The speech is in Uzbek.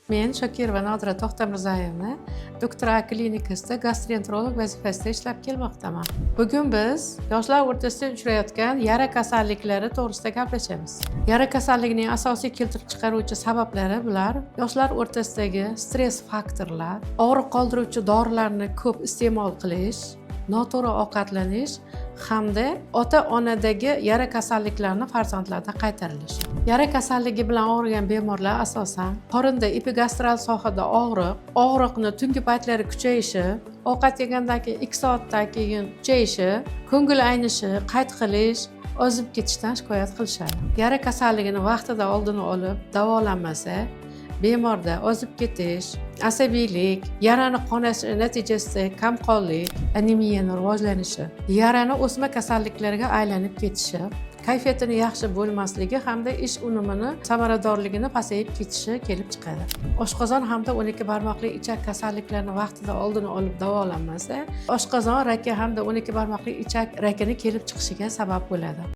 Men Shokirova Nodira To'xtamirzoyevna doktor A klinikasida gastroenterolog vazifasida ishlab kelmoqdaman. Bugun biz yoshlar o'rtasida uchrayotgan yara kasalliklari to'g'risida gaplashamiz. Yara kasalligining asosiy keltirib chiqaruvchi sabablari bular: yoshlar o'rtasidagi stress faktorlar, og'riq qoldiruvchi dorilarni ko'p iste'mol qilish, noto'g'ri ovqatlanish hamda ota-onadagi yara kasalliklarni farzandlarda qaytarilish. Yara kasalligi bilan og'rigan bemorlar asosan qorinda epigastral sohada og'riqni tungi paytlari kuchayishi, ovqat yegandan keyin 2 soatdan keyin kuchayishi, ko'ngil aynishi, qaytqilish, ozib ketishdan shikoyat qilishadi. Yara kasalligini vaqtida oldini olib davolanmasa, bemorda ozib ketish, asabiylik, yarani qonashi natijasida kamqonlik, anemiyani rivojlanishi, yarani o'sma kasalliklariga aylanib ketishi, kayfiyatini yaxshi bo'lmasligi hamda ish unumini samaradorligini pasayib ketishi kelib chiqadi. Oshqozon hamda 12 barmoqli ichak kasalliklarini vaqtida oldini olib davolanmasa, oshqozon raki hamda 12 barmoqli ichak rakini kelib chiqishiga sabab bo'ladi.